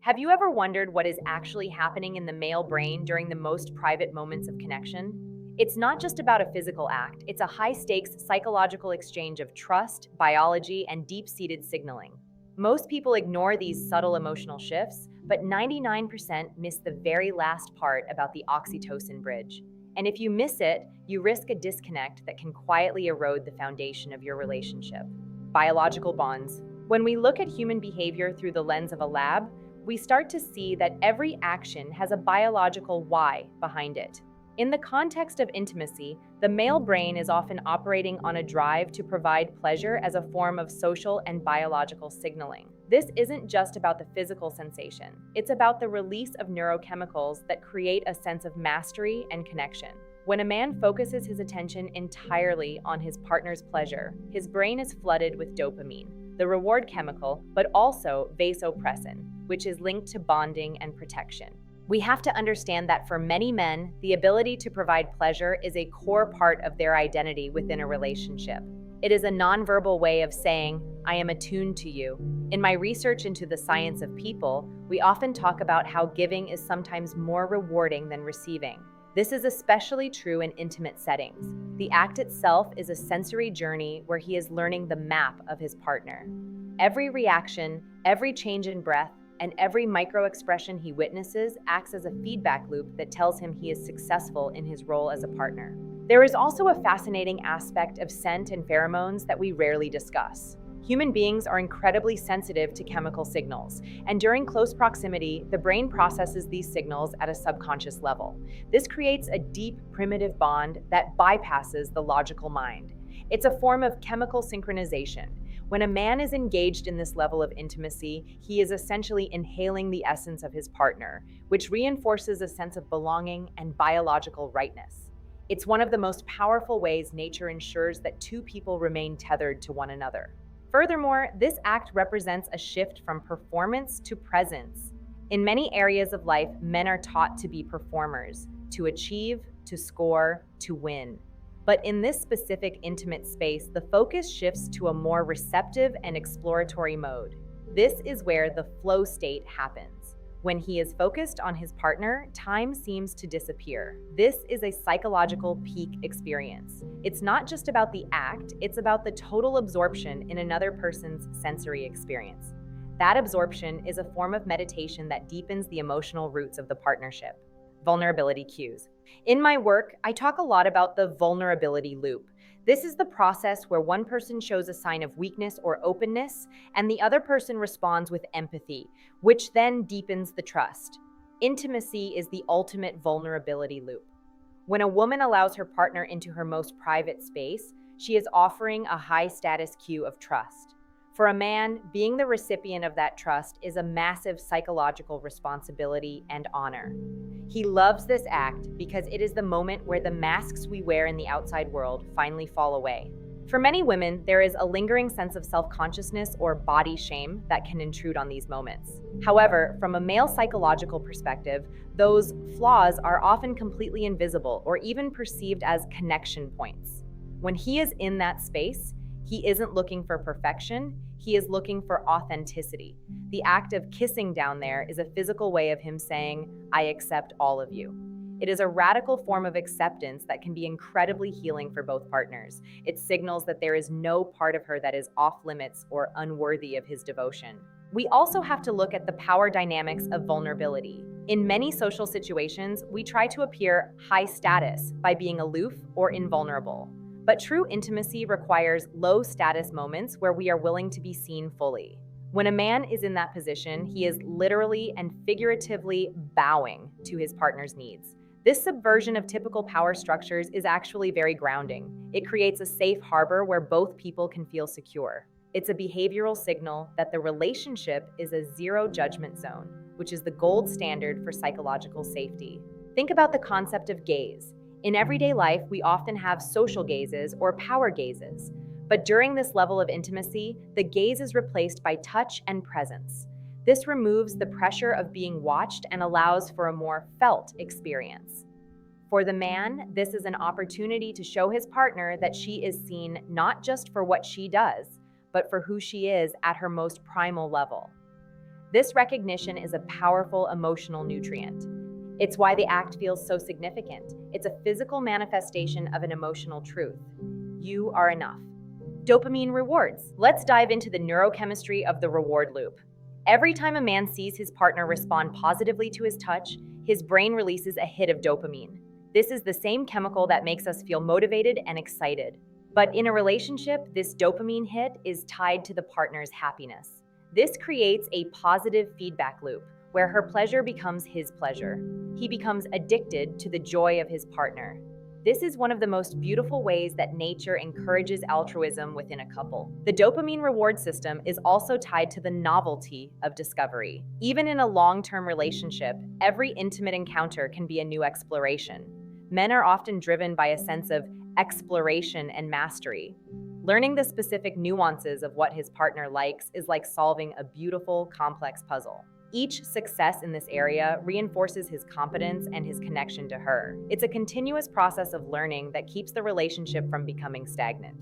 Have you ever wondered what is actually happening in the male brain during the most private moments of connection? It's not just about a physical act, it's a high stakes psychological exchange of trust, biology, and deep seated signaling. Most people ignore these subtle emotional shifts, but 99% miss the very last part about the oxytocin bridge. And if you miss it, you risk a disconnect that can quietly erode the foundation of your relationship. Biological bonds. When we look at human behavior through the lens of a lab, we start to see that every action has a biological why behind it. In the context of intimacy, the male brain is often operating on a drive to provide pleasure as a form of social and biological signaling. This isn't just about the physical sensation, it's about the release of neurochemicals that create a sense of mastery and connection. When a man focuses his attention entirely on his partner's pleasure, his brain is flooded with dopamine, the reward chemical, but also vasopressin, which is linked to bonding and protection. We have to understand that for many men, the ability to provide pleasure is a core part of their identity within a relationship. It is a nonverbal way of saying, I am attuned to you. In my research into the science of people, we often talk about how giving is sometimes more rewarding than receiving. This is especially true in intimate settings. The act itself is a sensory journey where he is learning the map of his partner. Every reaction, every change in breath, and every micro-expression he witnesses acts as a feedback loop that tells him he is successful in his role as a partner. There is also a fascinating aspect of scent and pheromones that we rarely discuss. Human beings are incredibly sensitive to chemical signals, and during close proximity, the brain processes these signals at a subconscious level. This creates a deep, primitive bond that bypasses the logical mind. It's a form of chemical synchronization. When a man is engaged in this level of intimacy, he is essentially inhaling the essence of his partner, which reinforces a sense of belonging and biological rightness. It's one of the most powerful ways nature ensures that two people remain tethered to one another. Furthermore, this act represents a shift from performance to presence. In many areas of life, men are taught to be performers, to achieve, to score, to win. But in this specific intimate space, the focus shifts to a more receptive and exploratory mode. This is where the flow state happens. When he is focused on his partner, time seems to disappear. This is a psychological peak experience. It's not just about the act, it's about the total absorption in another person's sensory experience. That absorption is a form of meditation that deepens the emotional roots of the partnership. Vulnerability cues. In my work, I talk a lot about the vulnerability loop. This is the process where one person shows a sign of weakness or openness, and the other person responds with empathy, which then deepens the trust. Intimacy is the ultimate vulnerability loop. When a woman allows her partner into her most private space, she is offering a high-status cue of trust. For a man, being the recipient of that trust is a massive psychological responsibility and honor. He loves this act because it is the moment where the masks we wear in the outside world finally fall away. For many women, there is a lingering sense of self-consciousness or body shame that can intrude on these moments. However, from a male psychological perspective, those flaws are often completely invisible or even perceived as connection points. When he is in that space, he isn't looking for perfection, he is looking for authenticity. The act of kissing down there is a physical way of him saying, I accept all of you. It is a radical form of acceptance that can be incredibly healing for both partners. It signals that there is no part of her that is off limits or unworthy of his devotion. We also have to look at the power dynamics of vulnerability. In many social situations, we try to appear high status by being aloof or invulnerable. But true intimacy requires low-status moments where we are willing to be seen fully. When a man is in that position, he is literally and figuratively bowing to his partner's needs. This subversion of typical power structures is actually very grounding. It creates a safe harbor where both people can feel secure. It's a behavioral signal that the relationship is a zero-judgment zone, which is the gold standard for psychological safety. Think about the concept of gaze. In everyday life, we often have social gazes or power gazes. But during this level of intimacy, the gaze is replaced by touch and presence. This removes the pressure of being watched and allows for a more felt experience. For the man, this is an opportunity to show his partner that she is seen not just for what she does, but for who she is at her most primal level. This recognition is a powerful emotional nutrient. It's why the act feels so significant. It's a physical manifestation of an emotional truth. You are enough. Dopamine rewards. Let's dive into the neurochemistry of the reward loop. Every time a man sees his partner respond positively to his touch, his brain releases a hit of dopamine. This is the same chemical that makes us feel motivated and excited. But in a relationship, this dopamine hit is tied to the partner's happiness. This creates a positive feedback loop where her pleasure becomes his pleasure. He becomes addicted to the joy of his partner. This is one of the most beautiful ways that nature encourages altruism within a couple. The dopamine reward system is also tied to the novelty of discovery. Even in a long-term relationship, every intimate encounter can be a new exploration. Men are often driven by a sense of exploration and mastery. Learning the specific nuances of what his partner likes is like solving a beautiful, complex puzzle. Each success in this area reinforces his competence and his connection to her. It's a continuous process of learning that keeps the relationship from becoming stagnant.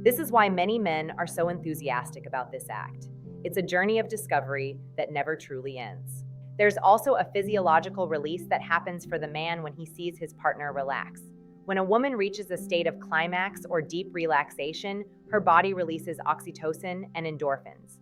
This is why many men are so enthusiastic about this act. It's a journey of discovery that never truly ends. There's also a physiological release that happens for the man when he sees his partner relax. When a woman reaches a state of climax or deep relaxation, her body releases oxytocin and endorphins.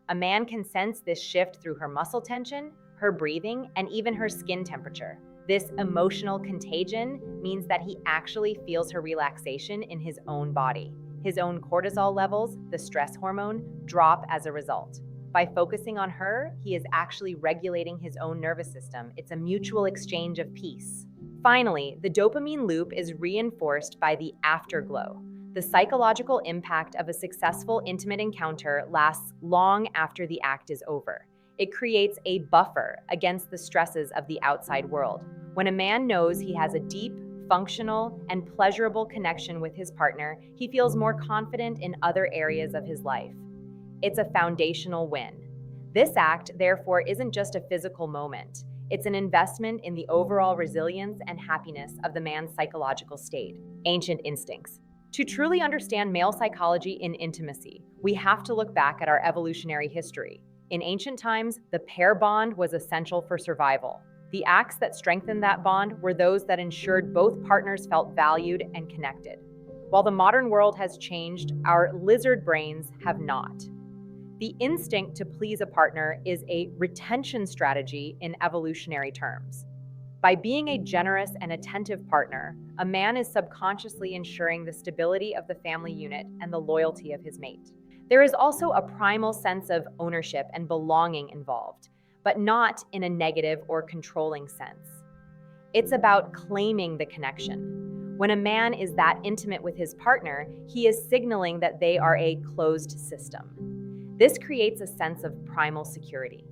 A man can sense this shift through her muscle tension, her breathing, and even her skin temperature. This emotional contagion means that he actually feels her relaxation in his own body. His own cortisol levels, the stress hormone, drop as a result. By focusing on her, he is actually regulating his own nervous system. It's a mutual exchange of peace. Finally, the dopamine loop is reinforced by the afterglow. The psychological impact of a successful intimate encounter lasts long after the act is over. It creates a buffer against the stresses of the outside world. When a man knows he has a deep, functional, and pleasurable connection with his partner, he feels more confident in other areas of his life. It's a foundational win. This act, therefore, isn't just a physical moment. It's an investment in the overall resilience and happiness of the man's psychological state. Ancient instincts. To truly understand male psychology in intimacy, we have to look back at our evolutionary history. In ancient times, the pair bond was essential for survival. The acts that strengthened that bond were those that ensured both partners felt valued and connected. While the modern world has changed, our lizard brains have not. The instinct to please a partner is a retention strategy in evolutionary terms. By being a generous and attentive partner, a man is subconsciously ensuring the stability of the family unit and the loyalty of his mate. There is also a primal sense of ownership and belonging involved, but not in a negative or controlling sense. It's about claiming the connection. When a man is that intimate with his partner, he is signaling that they are a closed system. This creates a sense of primal security.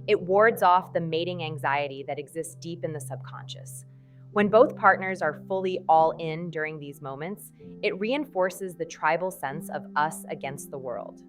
It wards off the mating anxiety that exists deep in the subconscious. When both partners are fully all in during these moments, it reinforces the tribal sense of us against the world.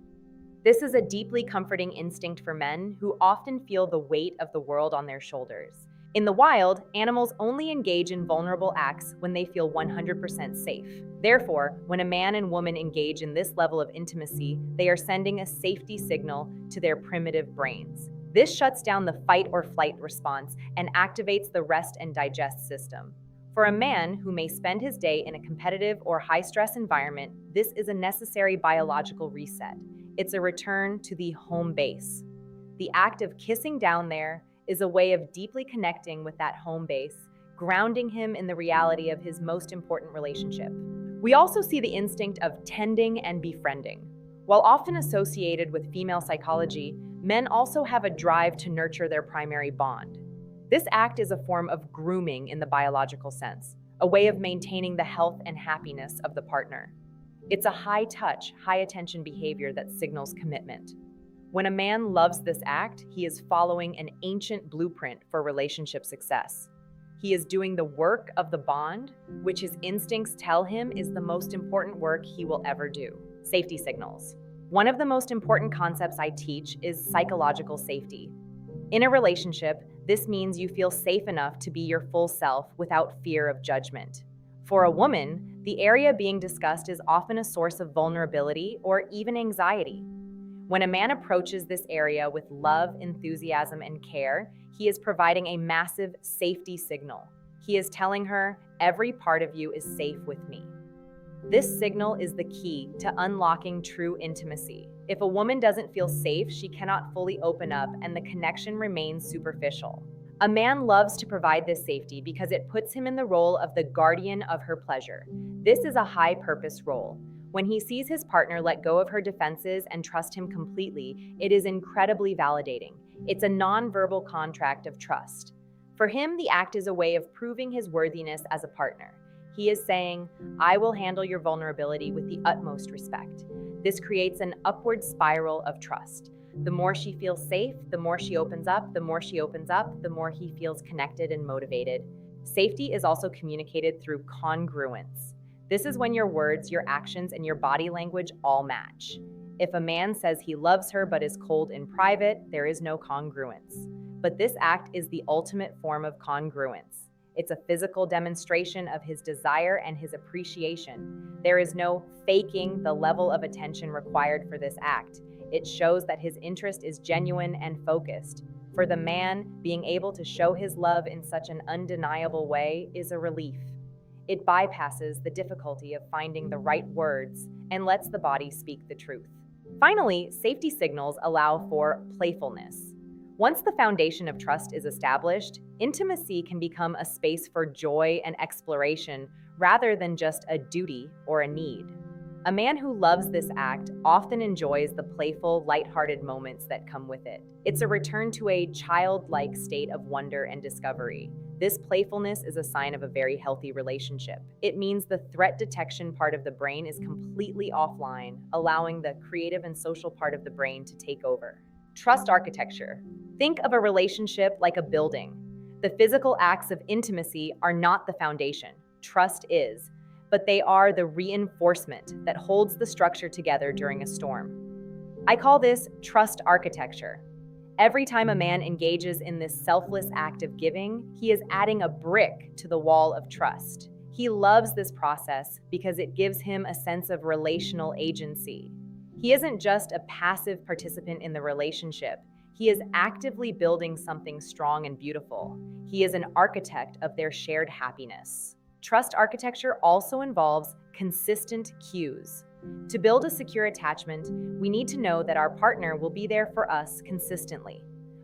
This is a deeply comforting instinct for men who often feel the weight of the world on their shoulders. In the wild, animals only engage in vulnerable acts when they feel 100% safe. Therefore, when a man and woman engage in this level of intimacy, they are sending a safety signal to their primitive brains. This shuts down the fight or flight response and activates the rest and digest system. For a man who may spend his day in a competitive or high-stress environment, this is a necessary biological reset. It's a return to the home base. The act of kissing down there is a way of deeply connecting with that home base, grounding him in the reality of his most important relationship. We also see the instinct of tending and befriending. While often associated with female psychology, men also have a drive to nurture their primary bond. This act is a form of grooming in the biological sense, a way of maintaining the health and happiness of the partner. It's a high-touch, high-attention behavior that signals commitment. When a man loves this act, he is following an ancient blueprint for relationship success. He is doing the work of the bond, which his instincts tell him is the most important work he will ever do. Safety signals. One of the most important concepts I teach is psychological safety. In a relationship, this means you feel safe enough to be your full self without fear of judgment. For a woman, the area being discussed is often a source of vulnerability or even anxiety. When a man approaches this area with love, enthusiasm, and care, he is providing a massive safety signal. He is telling her, every part of you is safe with me. This signal is the key to unlocking true intimacy. If a woman doesn't feel safe, she cannot fully open up and the connection remains superficial. A man loves to provide this safety because it puts him in the role of the guardian of her pleasure. This is a high-purpose role. When he sees his partner let go of her defenses and trust him completely, it is incredibly validating. It's a non-verbal contract of trust. For him, the act is a way of proving his worthiness as a partner. He is saying, I will handle your vulnerability with the utmost respect. This creates an upward spiral of trust. The more she feels safe, the more she opens up, the more she opens up, the more he feels connected and motivated. Safety is also communicated through congruence. This is when your words, your actions, and your body language all match. If a man says he loves her but is cold in private, there is no congruence. But this act is the ultimate form of congruence. It's a physical demonstration of his desire and his appreciation. There is no faking the level of attention required for this act. It shows that his interest is genuine and focused. For the man, being able to show his love in such an undeniable way is a relief. It bypasses the difficulty of finding the right words and lets the body speak the truth. Finally, safety signals allow for playfulness. Once the foundation of trust is established, intimacy can become a space for joy and exploration rather than just a duty or a need. A man who loves this act often enjoys the playful, lighthearted moments that come with it. It's a return to a childlike state of wonder and discovery. This playfulness is a sign of a very healthy relationship. It means the threat detection part of the brain is completely offline, allowing the creative and social part of the brain to take over. Trust architecture. Think of a relationship like a building. The physical acts of intimacy are not the foundation. Trust is. But they are the reinforcement that holds the structure together during a storm. I call this trust architecture. Every time a man engages in this selfless act of giving, he is adding a brick to the wall of trust. He loves this process because it gives him a sense of relational agency. He isn't just a passive participant in the relationship. He is actively building something strong and beautiful. He is an architect of their shared happiness. Trust architecture also involves consistent cues. To build a secure attachment, we need to know that our partner will be there for us consistently.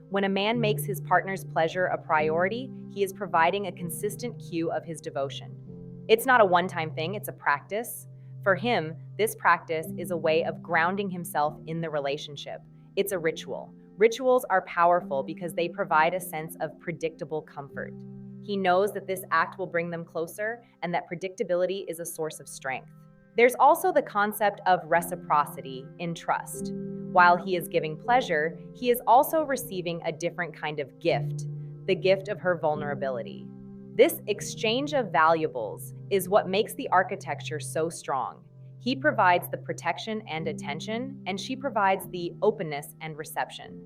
When a man makes his partner's pleasure a priority, he is providing a consistent cue of his devotion. It's not a one-time thing, it's a practice. For him, this practice is a way of grounding himself in the relationship. It's a ritual. Rituals are powerful because they provide a sense of predictable comfort. He knows that this act will bring them closer and that predictability is a source of strength. There's also the concept of reciprocity in trust. While he is giving pleasure, he is also receiving a different kind of gift, the gift of her vulnerability. This exchange of valuables is what makes the architecture so strong. He provides the protection and attention, and she provides the openness and reception.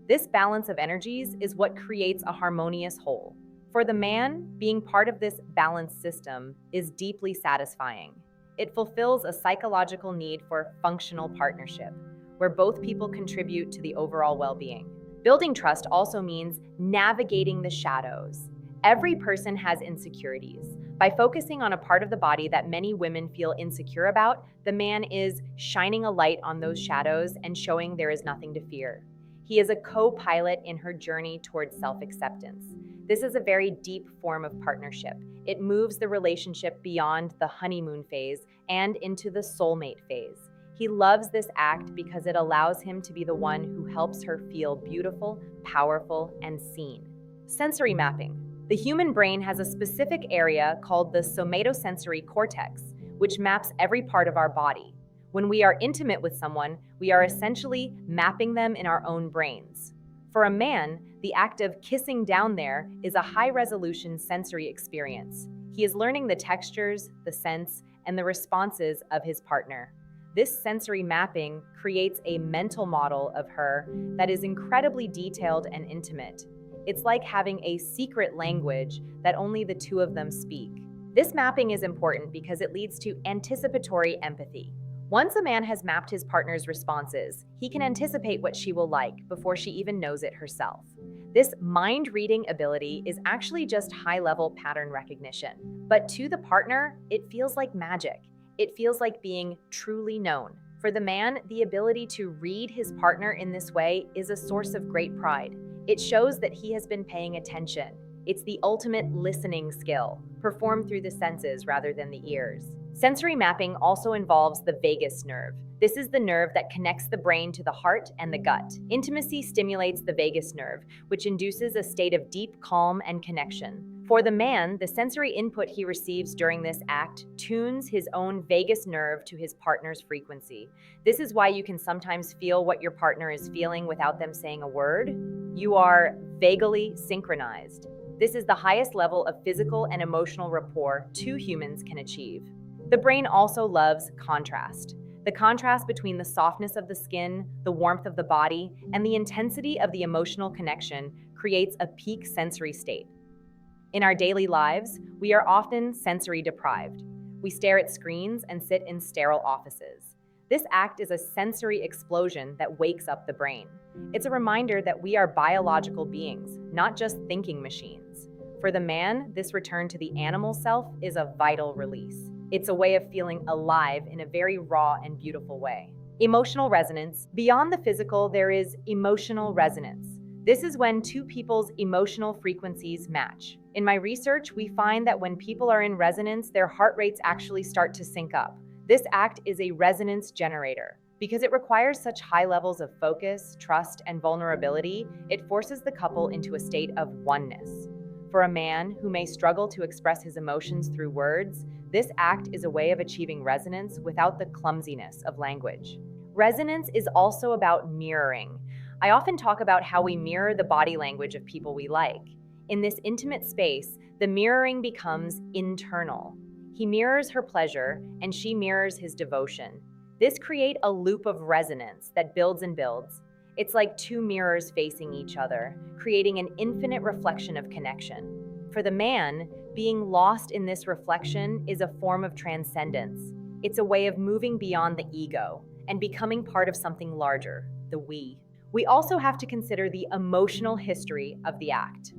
This balance of energies is what creates a harmonious whole. For the man, being part of this balanced system is deeply satisfying. It fulfills a psychological need for functional partnership, where both people contribute to the overall well-being. Building trust also means navigating the shadows. Every person has insecurities. By focusing on a part of the body that many women feel insecure about, the man is shining a light on those shadows and showing there is nothing to fear. He is a co-pilot in her journey towards self-acceptance. This is a very deep form of partnership. It moves the relationship beyond the honeymoon phase and into the soulmate phase. He loves this act because it allows him to be the one who helps her feel beautiful, powerful, and seen. Sensory mapping. The human brain has a specific area called the somatosensory cortex, which maps every part of our body. When we are intimate with someone, we are essentially mapping them in our own brains. For a man, the act of kissing down there is a high-resolution sensory experience. He is learning the textures, the scents, and the responses of his partner. This sensory mapping creates a mental model of her that is incredibly detailed and intimate. It's like having a secret language that only the two of them speak. This mapping is important because it leads to anticipatory empathy. Once a man has mapped his partner's responses, he can anticipate what she will like before she even knows it herself. This mind-reading ability is actually just high-level pattern recognition. But to the partner, it feels like magic. It feels like being truly known. For the man, the ability to read his partner in this way is a source of great pride. It shows that he has been paying attention. It's the ultimate listening skill, performed through the senses rather than the ears. Sensory mapping also involves the vagus nerve. This is the nerve that connects the brain to the heart and the gut. Intimacy stimulates the vagus nerve, which induces a state of deep calm and connection. For the man, the sensory input he receives during this act tunes his own vagus nerve to his partner's frequency. This is why you can sometimes feel what your partner is feeling without them saying a word. You are vaguely synchronized. This is the highest level of physical and emotional rapport two humans can achieve. The brain also loves contrast. The contrast between the softness of the skin, the warmth of the body, and the intensity of the emotional connection creates a peak sensory state. In our daily lives, we are often sensory deprived. We stare at screens and sit in sterile offices. This act is a sensory explosion that wakes up the brain. It's a reminder that we are biological beings, not just thinking machines. For the man, this return to the animal self is a vital release. It's a way of feeling alive in a very raw and beautiful way. Emotional resonance. Beyond the physical, there is emotional resonance. This is when two people's emotional frequencies match. In my research, we find that when people are in resonance, their heart rates actually start to sync up. This act is a resonance generator. Because it requires such high levels of focus, trust, and vulnerability, it forces the couple into a state of oneness. For a man who may struggle to express his emotions through words, this act is a way of achieving resonance without the clumsiness of language. Resonance is also about mirroring. I often talk about how we mirror the body language of people we like. In this intimate space, the mirroring becomes internal. He mirrors her pleasure, and she mirrors his devotion. This creates a loop of resonance that builds and builds. It's like two mirrors facing each other, creating an infinite reflection of connection. For the man, being lost in this reflection is a form of transcendence. It's a way of moving beyond the ego and becoming part of something larger, the we. We also have to consider the emotional history of the act.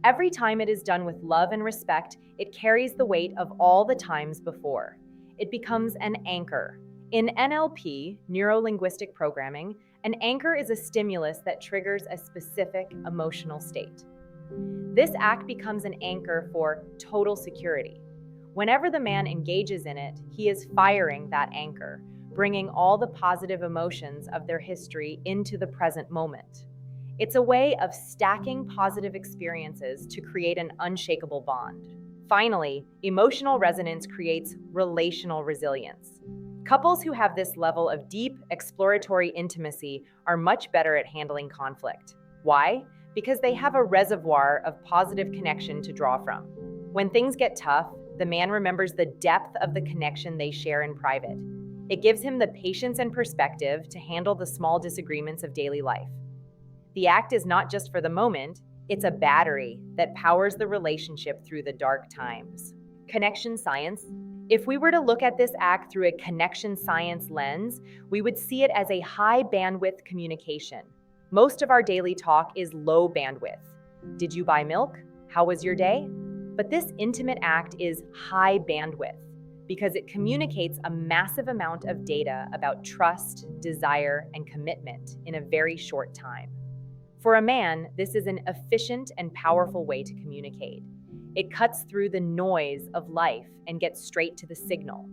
Every time it is done with love and respect, it carries the weight of all the times before. It becomes an anchor. In NLP, neuro-linguistic programming, an anchor is a stimulus that triggers a specific emotional state. This act becomes an anchor for total security. Whenever the man engages in it, he is firing that anchor, bringing all the positive emotions of their history into the present moment. It's a way of stacking positive experiences to create an unshakable bond. Finally, emotional resonance creates relational resilience. Couples who have this level of deep, exploratory intimacy are much better at handling conflict. Why? Because they have a reservoir of positive connection to draw from. When things get tough, the man remembers the depth of the connection they share in private. It gives him the patience and perspective to handle the small disagreements of daily life. The act is not just for the moment, it's a battery that powers the relationship through the dark times. Connection science. If we were to look at this act through a connection science lens, we would see it as a high bandwidth communication. Most of our daily talk is low bandwidth. Did you buy milk? How was your day? But this intimate act is high bandwidth because it communicates a massive amount of data about trust, desire, and commitment in a very short time. For a man, this is an efficient and powerful way to communicate. It cuts through the noise of life and gets straight to the signal.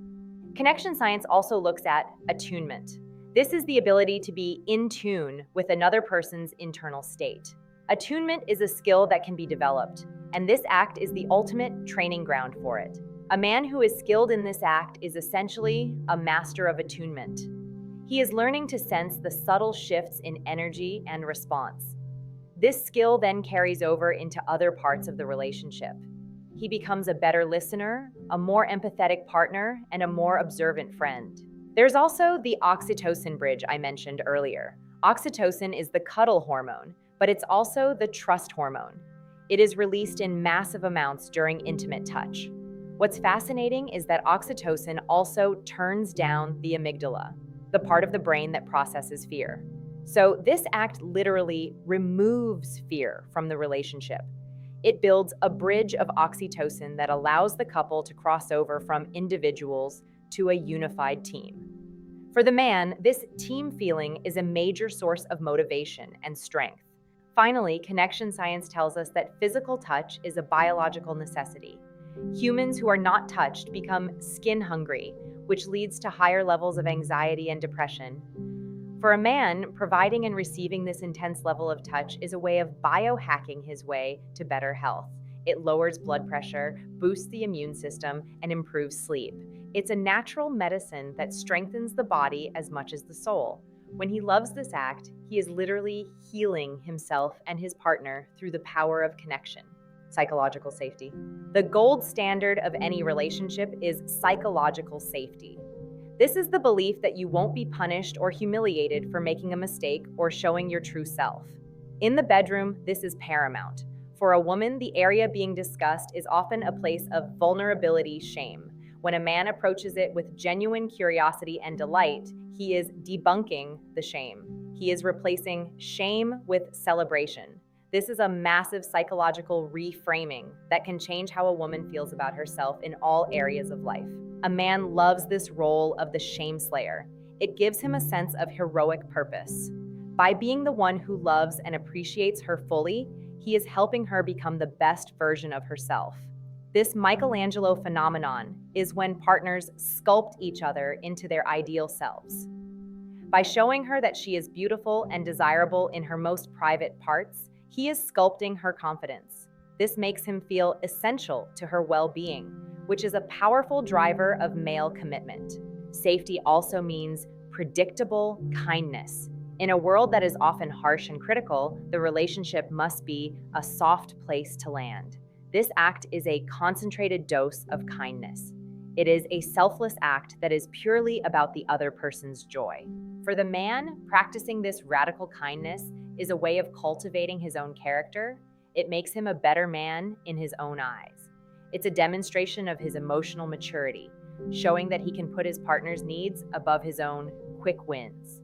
Connection science also looks at attunement. This is the ability to be in tune with another person's internal state. Attunement is a skill that can be developed, and this act is the ultimate training ground for it. A man who is skilled in this act is essentially a master of attunement. He is learning to sense the subtle shifts in energy and response. This skill then carries over into other parts of the relationship. He becomes a better listener, a more empathetic partner, and a more observant friend. There's also the oxytocin bridge I mentioned earlier. Oxytocin is the cuddle hormone, but it's also the trust hormone. It is released in massive amounts during intimate touch. What's fascinating is that oxytocin also turns down the amygdala, the part of the brain that processes fear. So, this act literally removes fear from the relationship. It builds a bridge of oxytocin that allows the couple to cross over from individuals to a unified team. For the man, this team feeling is a major source of motivation and strength. Finally, connection science tells us that physical touch is a biological necessity. Humans who are not touched become skin hungry, which leads to higher levels of anxiety and depression. For a man, providing and receiving this intense level of touch is a way of biohacking his way to better health. It lowers blood pressure, boosts the immune system, and improves sleep. It's a natural medicine that strengthens the body as much as the soul. When he loves this act, he is literally healing himself and his partner through the power of connection. Psychological safety. The gold standard of any relationship is psychological safety. This is the belief that you won't be punished or humiliated for making a mistake or showing your true self. In the bedroom, this is paramount. For a woman, the area being discussed is often a place of vulnerability, shame. When a man approaches it with genuine curiosity and delight, he is debunking the shame. He is replacing shame with celebration. This is a massive psychological reframing that can change how a woman feels about herself in all areas of life. A man loves this role of the shame slayer. It gives him a sense of heroic purpose. By being the one who loves and appreciates her fully, he is helping her become the best version of herself. This Michelangelo phenomenon is when partners sculpt each other into their ideal selves. By showing her that she is beautiful and desirable in her most private parts, he is sculpting her confidence. This makes him feel essential to her well-being, which is a powerful driver of male commitment. Safety also means predictable kindness. In a world that is often harsh and critical, the relationship must be a soft place to land. This act is a concentrated dose of kindness. It is a selfless act that is purely about the other person's joy. For the man, practicing this radical kindness is a way of cultivating his own character. It makes him a better man in his own eyes. It's a demonstration of his emotional maturity, showing that he can put his partner's needs above his own quick wins.